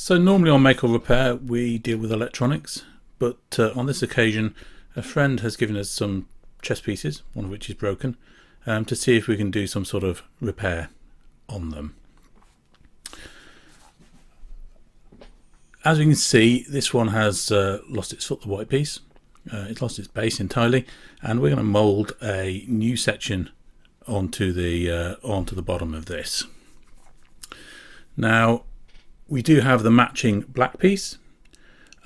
So normally on Make or Repair we deal with electronics, but on this occasion a friend has given us some chess pieces, one of which is broken, to see if we can do some sort of repair on them. As you can see, this one has lost its foot, the white piece. It's lost its base entirely, and we're going to mould a new section onto the bottom of this. Now we do have the matching black piece,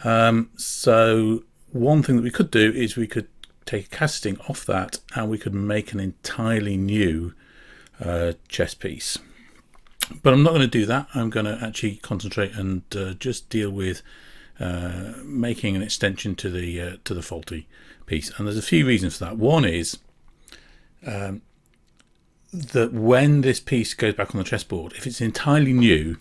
so one thing that we could do is we could take a casting off that and we could make an entirely new chess piece. But I'm not going to do that. I'm going to actually concentrate and just deal with making an extension to the faulty piece. And there's a few reasons for that. One is that when this piece goes back on the chessboard, if it's entirely new,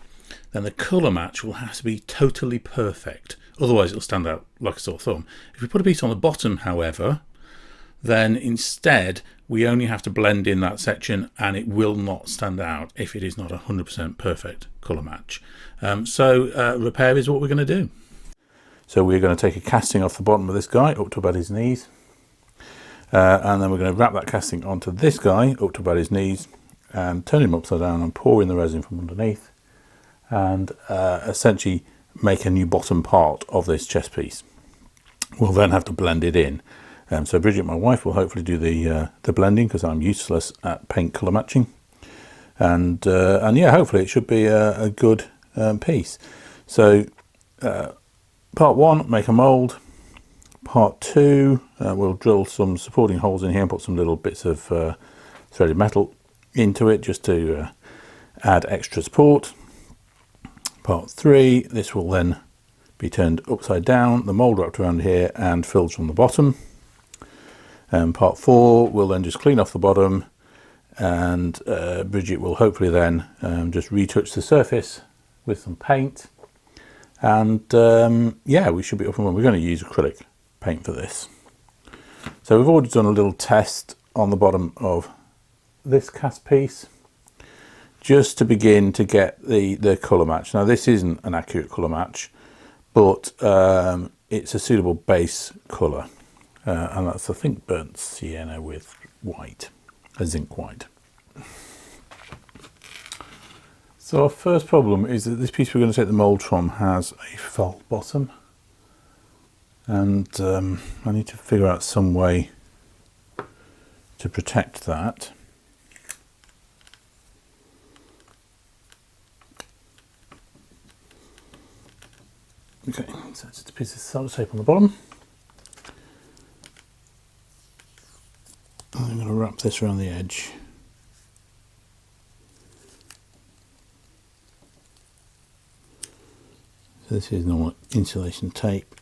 then the colour match will have to be totally perfect. Otherwise it'll stand out like a sore thumb. If we put a piece on the bottom, however, then instead we only have to blend in that section and it will not stand out if it is not 100% perfect colour match. So repair is what we're going to do. So we're going to take a casting off the bottom of this guy up to about his knees, and then we're going to wrap that casting onto this guy up to about his knees and turn him upside down and pour in the resin from underneath and essentially make a new bottom part of this chess piece. We'll then have to blend it in. So Bridget, my wife, will hopefully do the blending because I'm useless at paint colour matching, and yeah, hopefully it should be a good piece. So part one, make a mould. Part two, we'll drill some supporting holes in here and put some little bits of threaded metal into it just to add extra support. Part three, this will then be turned upside down, the mould wrapped around here and filled from the bottom. Part four, we'll then just clean off the bottom, and Bridget will hopefully then just retouch the surface with some paint, and yeah, we should be up and running. We're going to use acrylic paint for this. So we've already done a little test on the bottom of this cast piece just to begin to get the colour match. Now this isn't an accurate colour match, but it's a suitable base colour. And that's, I think, burnt sienna with white, a zinc white. So our first problem is that this piece we're going to take the mould from has a felt bottom, and I need to figure out some way to protect that. Okay, so it's just a piece of sellotape on the bottom. I'm going to wrap this around the edge. So this is normal insulation tape.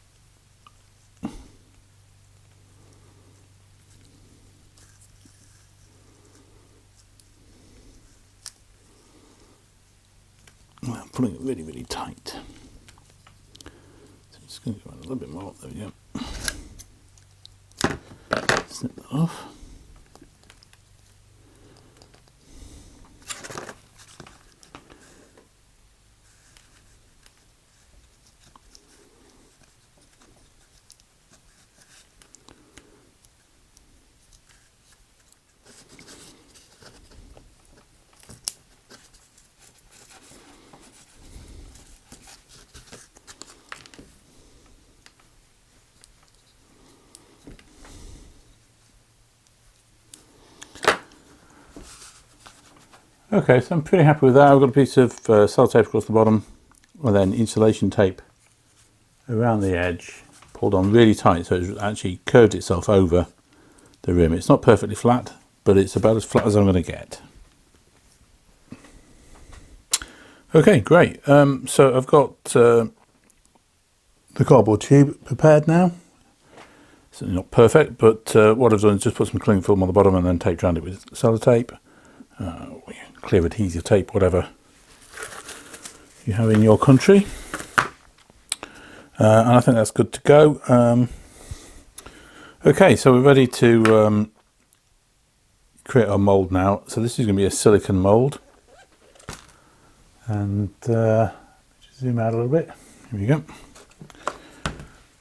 I'm pulling it really, really tight. So I'm just going to go around a little bit more. There we go. Snip that off. Okay, so I'm pretty happy with that. I've got a piece of sellotape across the bottom, and then insulation tape around the edge, pulled on really tight so it's actually curved itself over the rim. It's not perfectly flat, but it's about as flat as I'm going to get. Okay, great. So I've got the cardboard tube prepared now. Certainly not perfect, but what I've done is just put some cling film on the bottom and then taped around it with sellotape. Clear adhesive tape, whatever you have in your country, and I think that's good to go. Okay, so we're ready to create our mould now. So this is going to be a silicone mould, and just zoom out a little bit. Here we go.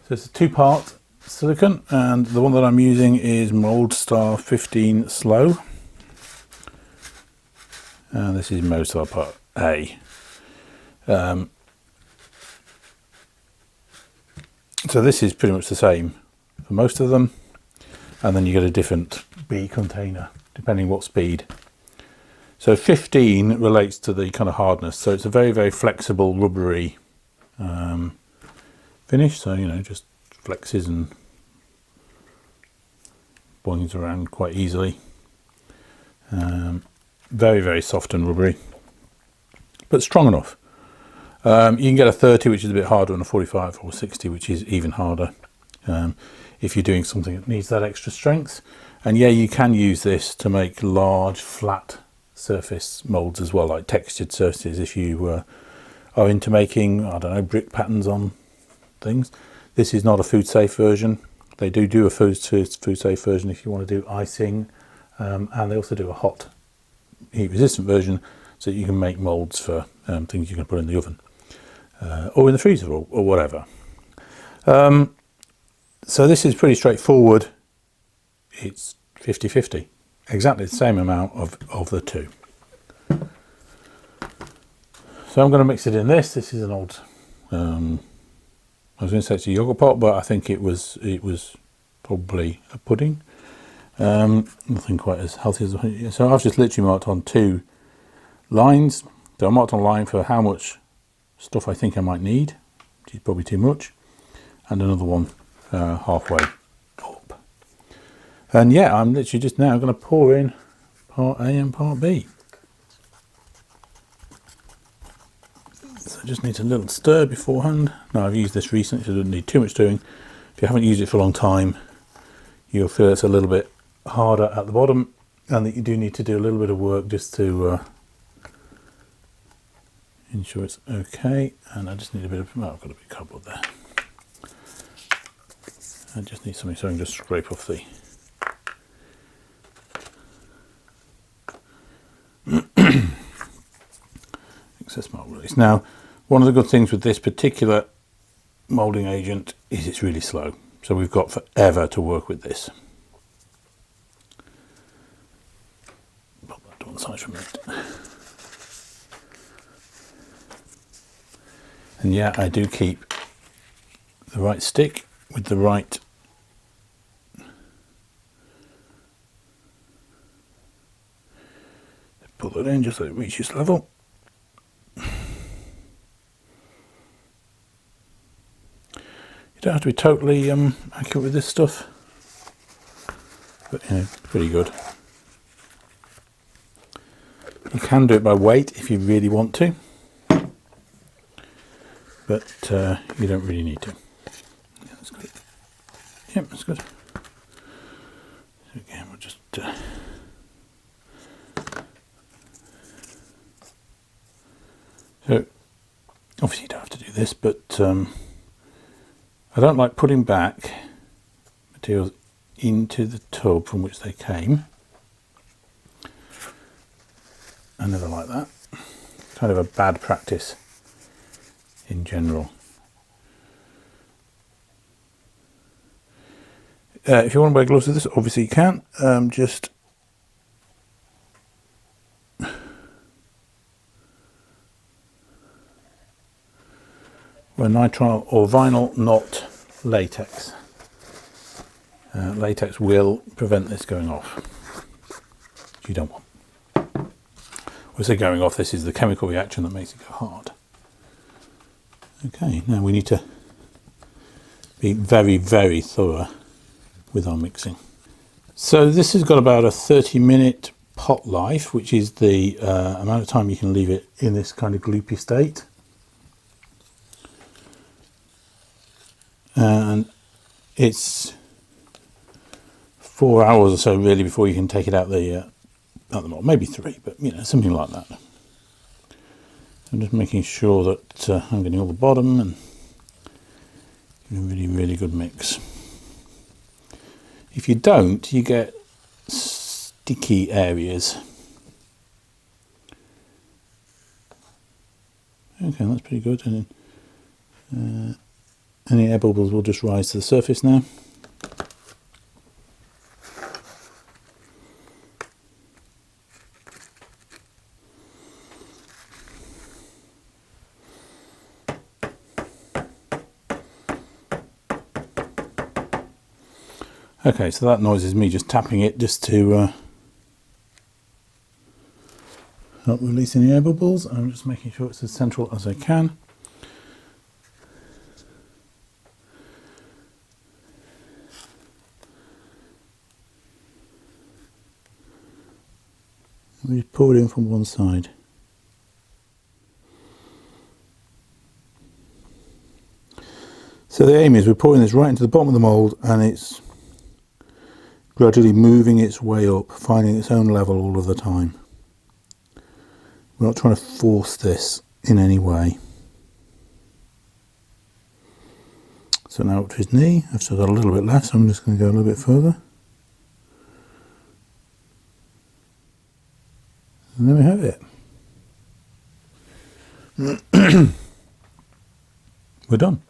So it's a 2-part silicone, and the one that I'm using is Moldstar 15 Slow. And this is Moldstar part A. So this is pretty much the same for most of them, and then you get a different B container depending what speed. So 15 relates to the kind of hardness, so it's a very, very flexible rubbery finish, so you know, just flexes and boings around quite easily. Very, very soft and rubbery, but strong enough. You can get a 30, which is a bit harder, and a 45 or 60, which is even harder if you're doing something that needs that extra strength. And yeah, you can use this to make large flat surface molds as well, like textured surfaces, if you are into making, I don't know, brick patterns on things. This is not a food safe version. They do a food safe version if you want to do icing, and they also do a hot heat resistant version, so you can make molds for things you can put in the oven or in the freezer or whatever. So this is pretty straightforward. It's 50-50, exactly the same amount of the two. So I'm going to mix it in this. This is an old, I was going to say it's a yogurt pot, but I think it was probably a pudding. Nothing quite as healthy as. So I've just literally marked on 2 lines. So I marked on line for how much stuff I think I might need, which is probably too much, and another one halfway up. And yeah, I'm literally just now going to pour in part A and part B. So it just needs a little stir beforehand. Now I've used this recently, so it doesn't need too much stirring. If you haven't used it for a long time, you'll feel it's a little bit harder at the bottom, and that you do need to do a little bit of work just to ensure it's okay. And I just need a bit of, well, I've got a bit of cardboard there. I just need something so I can just scrape off the excess mold release. Now, one of the good things with this particular moulding agent is it's really slow, so we've got forever to work with this. Pop that to one side for a minute. And yeah, I do keep the right stick with the right put that in just so it reaches level. You don't have to be totally accurate with this stuff, but you know, pretty good. You can do it by weight if you really want to, but you don't really need to. Yeah, that's good. Yep, that's good. So again, we'll just so obviously you don't have to do this, but I don't like putting back materials into the tub from which they came. I never like that. Kind of a bad practice in general. If you want to wear gloves with this, obviously you can. Just wear nitrile or vinyl, not latex. Latex will prevent this going off, which you don't want. When I say going off, this is the chemical reaction that makes it go hard. Okay, now we need to be very, very thorough with our mixing. So this has got about a 30-minute pot life, which is the amount of time you can leave it in this kind of gloopy state. And it's 4 hours or so really before you can take it out the mold, maybe 3, but you know, something like that. I'm just making sure that I'm getting all the bottom and a really, really good mix. If you don't, you get sticky areas. Okay, that's pretty good. And any air bubbles will just rise to the surface now. Okay, so that noise is me just tapping it just to help release any air bubbles. I'm just making sure it's as central as I can. We pour it in from one side. So the aim is we're pouring this right into the bottom of the mould, and it's gradually moving its way up, finding its own level all of the time. We're not trying to force this in any way. So now up to his knee. I've still got a little bit left, so I'm just going to go a little bit further. And there we have it. We're done.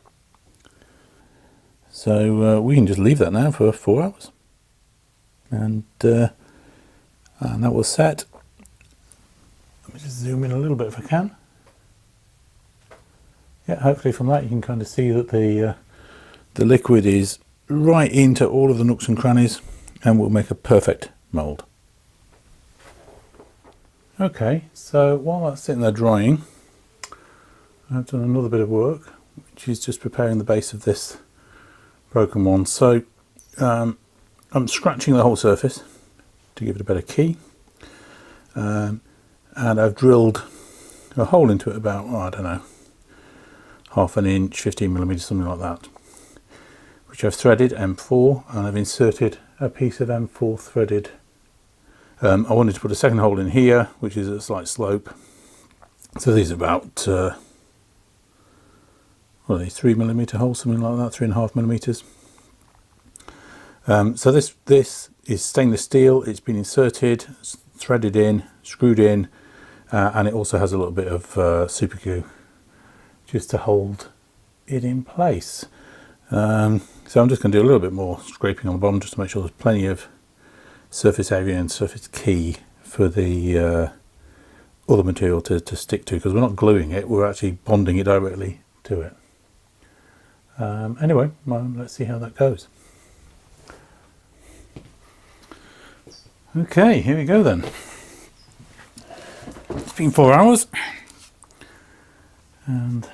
So we can just leave that now for 4 hours. And that will set. Let me just zoom in a little bit if I can. Yeah, hopefully from that you can kind of see that the liquid is right into all of the nooks and crannies and will make a perfect mould. Okay, so while that's sitting there drying, I've done another bit of work, which is just preparing the base of this broken one. So I'm scratching the whole surface to give it a better key, and I've drilled a hole into it about, I don't know, 1/2 inch, 15mm, something like that, which I've threaded M4, and I've inserted a piece of M4 threaded. I wanted to put a second hole in here, which is at a slight slope. So these are about, what are these, 3mm holes, something like that, 3.5mm. So this is stainless steel. It's been inserted, threaded in, screwed in, and it also has a little bit of super glue just to hold it in place. So I'm just going to do a little bit more scraping on the bottom just to make sure there's plenty of surface area and surface key for the other material to stick to, because we're not gluing it, we're actually bonding it directly to it. Anyway, well, let's see how that goes. Okay, here we go then. It's been 4 hours, and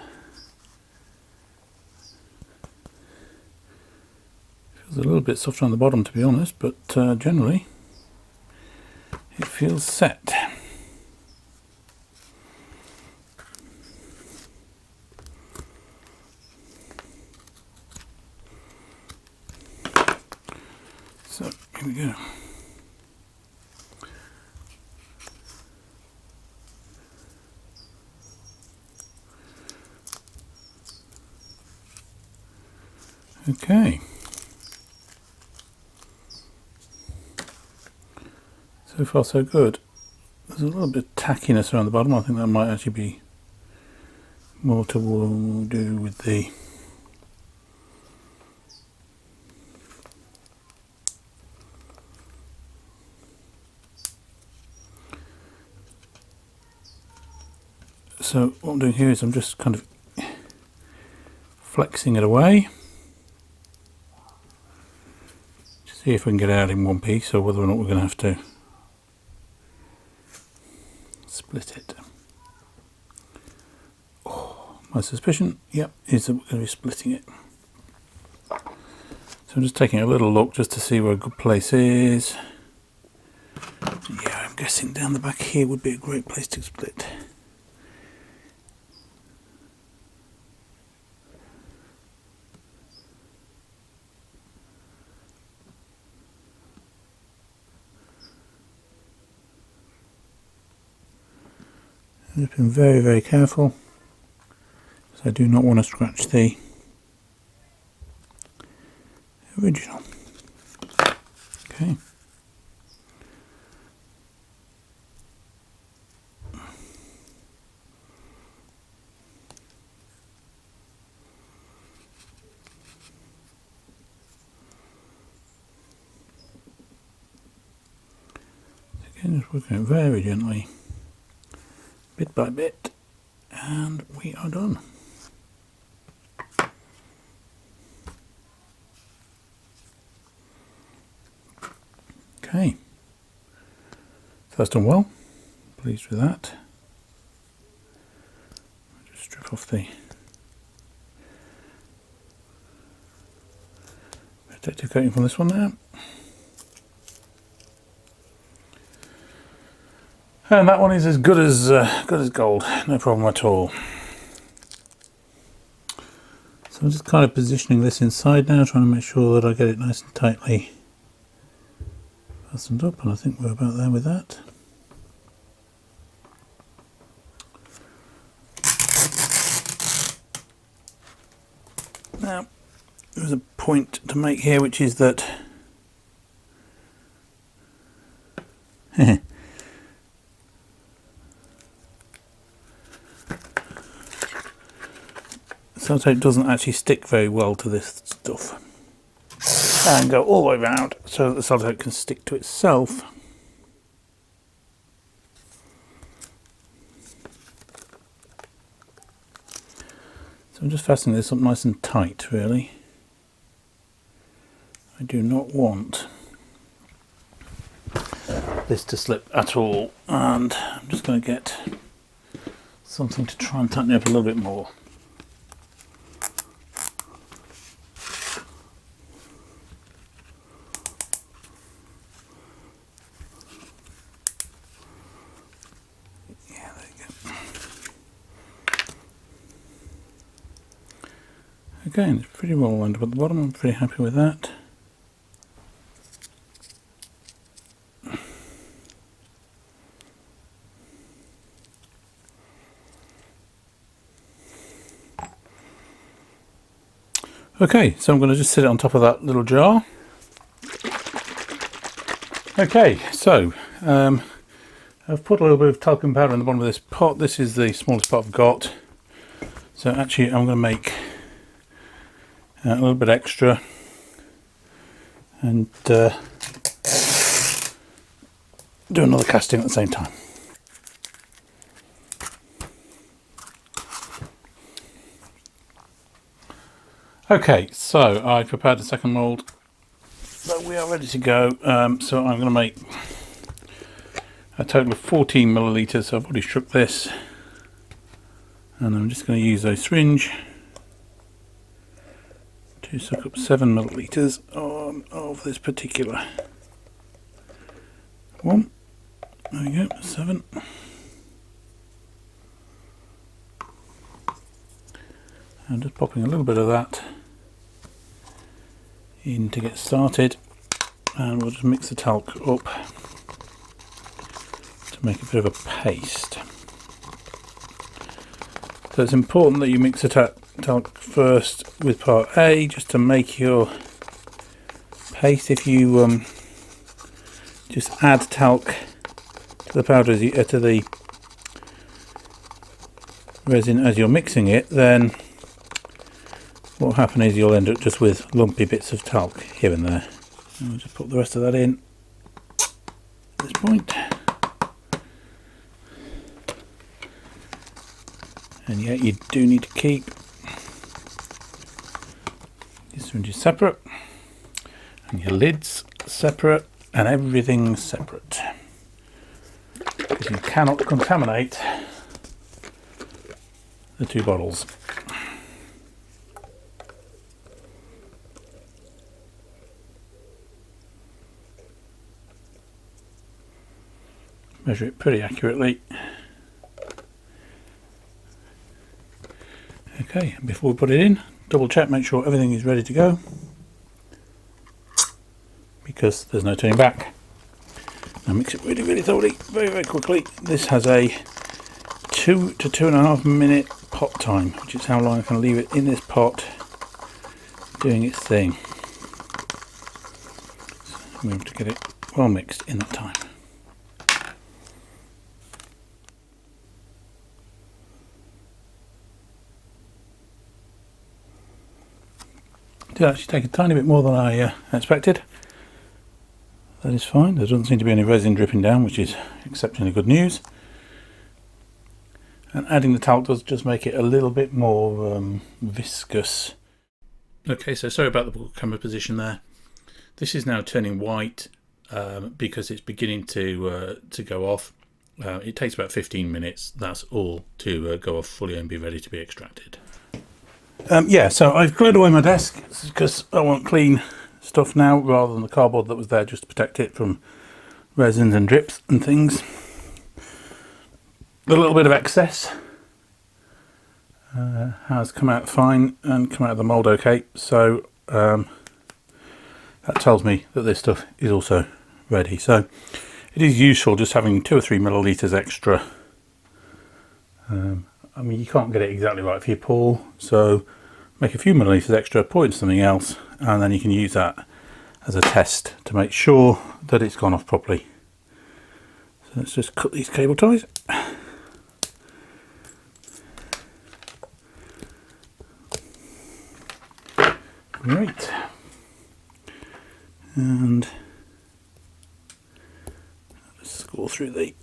feels a little bit softer on the bottom, to be honest, but generally it feels set. So here we go. Okay. So far so good. There's a little bit of tackiness around the bottom. I think that might actually be more to do with the so what I'm doing here is I'm just kind of flexing it away to see if we can get it out in one piece, or whether or not we're going to have to split it. Oh, my suspicion, yep, is that we're going to be splitting it. So I'm just taking a little look just to see where a good place is. Yeah, I'm guessing down the back here would be a great place to split. I've been very, very careful, because I do not want to scratch the original. Okay. Again, just working it very gently, bit by bit, and we are done. Okay, so that's done well. Pleased with that. Just strip off the protective coating from this one now. And that one is as good as gold, no problem at all. So I'm just kind of positioning this inside now, trying to make sure that I get it nice and tightly fastened up, and I think we're about there with that. Now, there's a point to make here, which is that sellotape doesn't actually stick very well to this stuff, and go all the way around so that the sellotape can stick to itself. So I'm just fastening this up nice and tight, really. I do not want this to slip at all, and I'm just going to get something to try and tighten it up a little bit more. Again, it's pretty well lined up at the bottom. I'm pretty happy with that. Okay, so I'm going to just sit it on top of that little jar. Okay, so I've put a little bit of talcum powder in the bottom of this pot. This is the smallest pot I've got. So actually I'm going to make a little bit extra and do another casting at the same time. Okay, so I've prepared the second mould, so we are ready to go. So I'm going to make a total of 14 millilitres. So I've already shook this, and I'm just going to use a syringe to suck up 7 millilitres of this particular one. There we go, 7. I'm just popping a little bit of that in to get started, and we'll just mix the talc up to make a bit of a paste. So it's important that you mix the talc first with part A, just to make your paste. If you just add talc to the powder to the resin as you're mixing it, then what will happen is you'll end up just with lumpy bits of talc here and there. And we'll just put the rest of that in at this point. And yeah, you do need to keep your syringes separate, and your lids separate, and everything separate, because you cannot contaminate the two bottles. Measure it pretty accurately. Okay, and before we put it in, double check, make sure everything is ready to go, because there's no turning back. Now mix it really thoroughly, very quickly. This has a 2 to 2.5 minute pot time, which is how long I can leave it in this pot doing its thing. So we have to get it well mixed in that time. Did actually take a tiny bit more than I expected. That is fine. There doesn't seem to be any resin dripping down, which is exceptionally good news. And adding the talc does just make it a little bit more viscous. Okay, so sorry about the camera position there. This is now turning white because it's beginning to go off. It takes about 15 minutes. That's all to go off fully and be ready to be extracted. Yeah, so I've cleared away my desk because I want clean stuff now rather than the cardboard that was there just to protect it from resins and drips and things. A little bit of excess has come out fine and come out of the mould okay, so that tells me that this stuff is also ready. So it is useful just having 2 or 3 millilitres extra. I mean, you can't get it exactly right for your pour, so make a few millilitres extra, pour it into something else, and then you can use that as a test to make sure that it's gone off properly. So let's just cut these cable ties. Right, and just score through the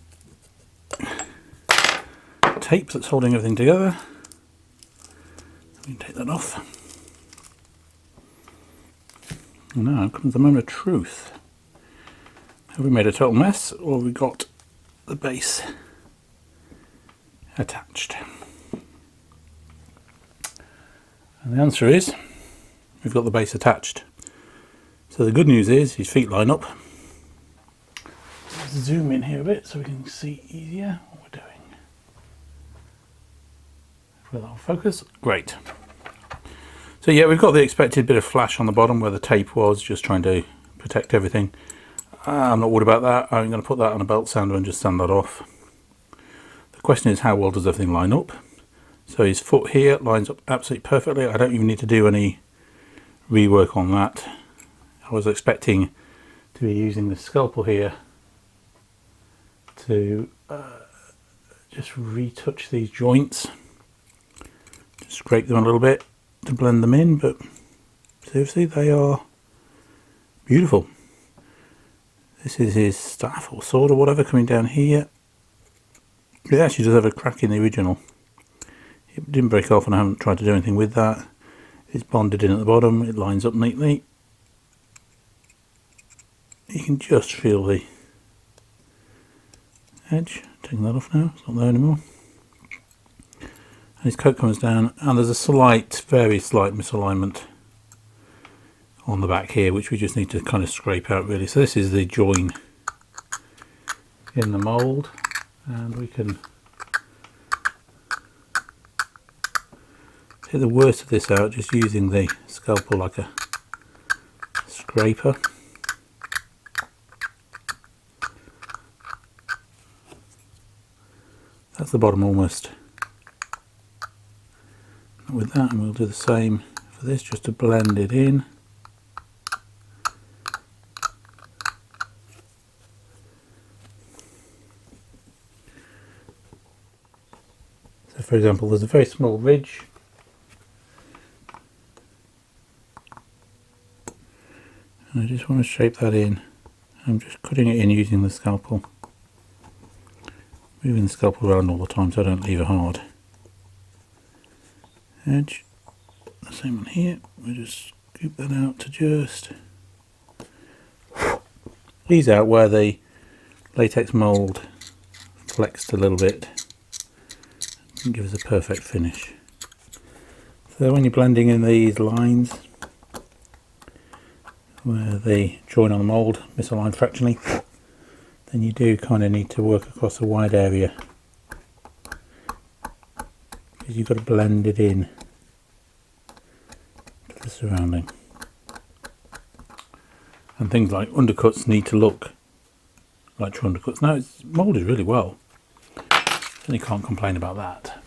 tape that's holding everything together. We can take that off. And now comes the moment of truth. Have we made a total mess, or have we got the base attached? And the answer is we've got the base attached. So the good news is his feet line up. Let's zoom in here a bit so we can see easier what we're doing. Will that focus? Great. So yeah, we've got the expected bit of flash on the bottom where the tape was, just trying to protect everything. I'm not worried about that. I'm going to put that on a belt sander and just sand that off. The question is, how well does everything line up? So his foot here lines up absolutely perfectly. I don't even need to do any rework on that. I was expecting to be using the scalpel here to just retouch these joints, just scrape them a little bit to blend them in, but seriously, they are beautiful. This is his staff or sword or whatever coming down here. It actually does have a crack in the original. It didn't break off and I haven't tried to do anything with that. It's bonded in at the bottom, it lines up neatly. You can just feel the edge. Taking that off now, it's not there anymore. And his coat comes down and there's a slight, very slight misalignment on the back here, which we just need to kind of scrape out really. So this is the join in the mould, and we can take the worst of this out just using the scalpel like a scraper. That's the bottom almost. With that, and we'll do the same for this just to blend it in. So for example, there's a very small ridge. And I just want to shape that in. I'm just cutting it in using the scalpel. Moving the scalpel around all the time so I don't leave a hard edge. The same one here. We'll just scoop that out to just ease out where the latex mould flexed a little bit and give us a perfect finish. So when you're blending in these lines where they join on the mould, misaligned fractionally, then you do kind of need to work across a wide area because you've got to blend it in to the surrounding. And things like undercuts need to look like true undercuts. Now it's moulded really well, and you can't complain about that.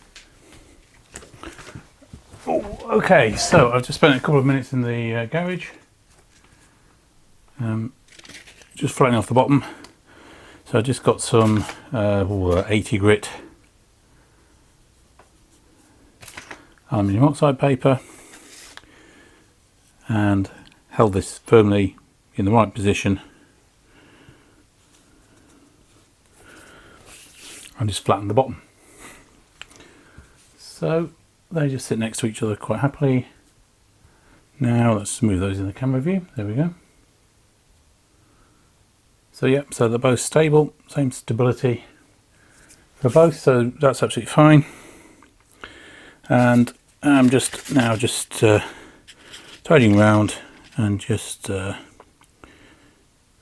Oh, okay, so I've just spent a couple of minutes in the garage just flattening off the bottom. So I just got some 80 grit aluminium oxide paper and held this firmly in the right position and just flatten the bottom. So they just sit next to each other quite happily. Now let's smooth those in the camera view. There we go. So yep, so they're both stable, same stability for both, so that's absolutely fine. And I'm just tidying around and just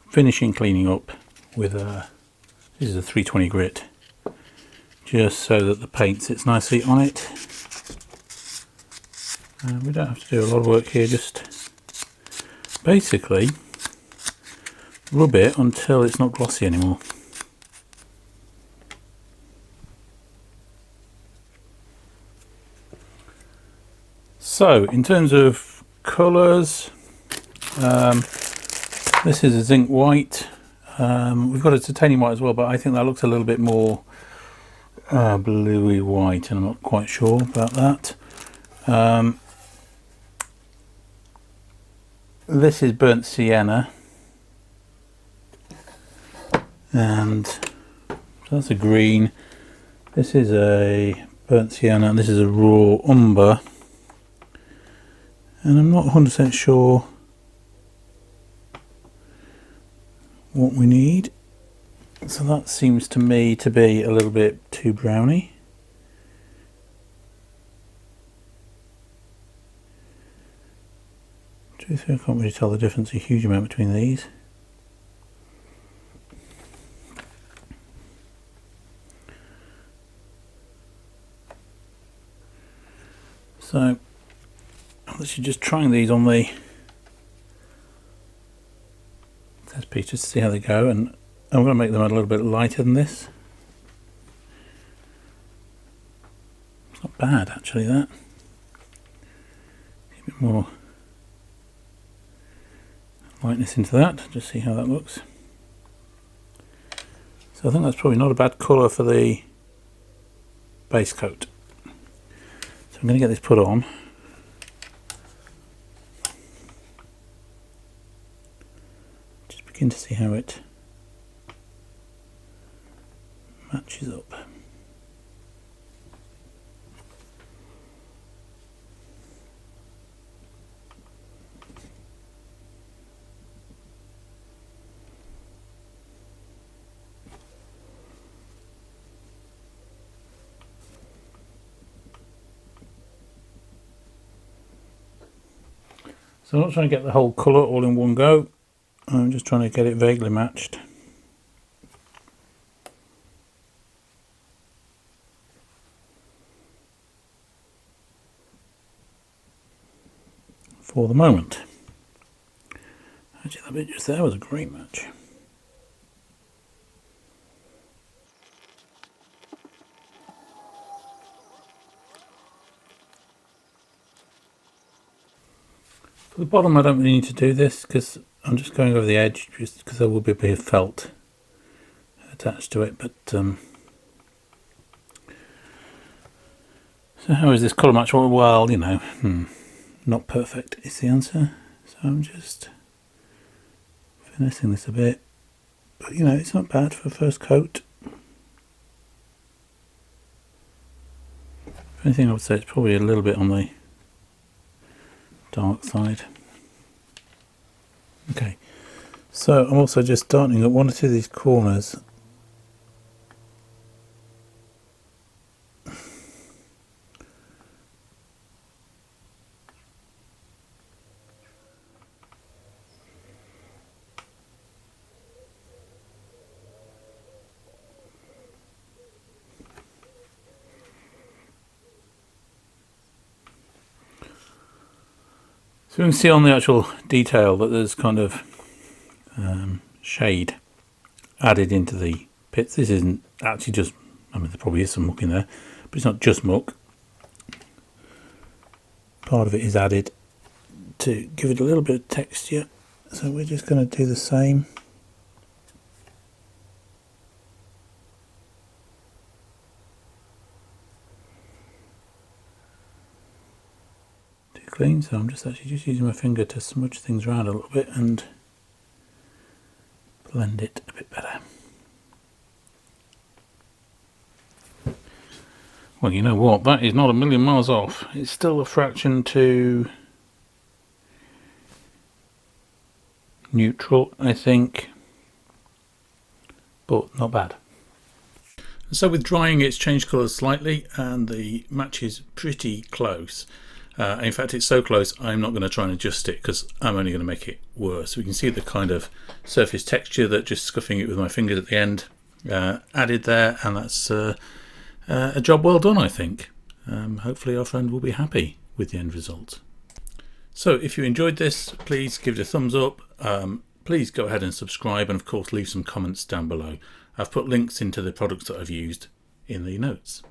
finishing cleaning up with this is a 320 grit, just so that the paint sits nicely on it. And we don't have to do a lot of work here, just basically rub it until it's not glossy anymore. So in terms of colours, this is a zinc white. We've got a titanium white as well, but I think that looks a little bit more bluey white, and I'm not quite sure about that. This is burnt sienna, and so that's a green. This is a burnt sienna, and this is a raw umber. And I'm not 100% sure what we need. So that seems to me to be a little bit too browny. Truthfully, I can't really tell the difference a huge amount between these. So I'm literally just trying these on the test piece just to see how they go, and I'm going to make them a little bit lighter than this. It's not bad actually, that. A bit more lightness into that, just see how that looks. So I think that's probably not a bad colour for the base coat. So I'm going to get this put on. Just begin to see how it matches up. So I'm not trying to get the whole colour all in one go, I'm just trying to get it vaguely matched. For the moment. Actually, that bit just there was a great match. For the bottom, I don't really need to do this because I'm just going over the edge, just because there will be a bit of felt attached to it. But so how is this colour match? Well, you know, not perfect is the answer. So I'm just finessing this a bit, but you know, it's not bad for a first coat. If anything, I would say it's probably a little bit on the dark side. Okay, so I'm also just dartening up one or two of these corners. So you can see on the actual detail that there's kind of shade added into the pits. This isn't actually just, I mean, there probably is some muck in there, but it's not just muck. Part of it is added to give it a little bit of texture. So we're just going to do the same. Clean, so I'm just using my finger to smudge things around a little bit and blend it a bit better. Well, you know what, that is not a million miles off. It's still a fraction to neutral, I think, but not bad. So with drying, it's changed colours slightly and the match is pretty close. In fact, it's so close I'm not going to try and adjust it because I'm only going to make it worse. We can see the kind of surface texture that just scuffing it with my fingers at the end added there, and that's a job well done, I think. Hopefully our friend will be happy with the end result. So if you enjoyed this, please give it a thumbs up. Please go ahead and subscribe, and of course leave some comments down below. I've put links into the products that I've used in the notes.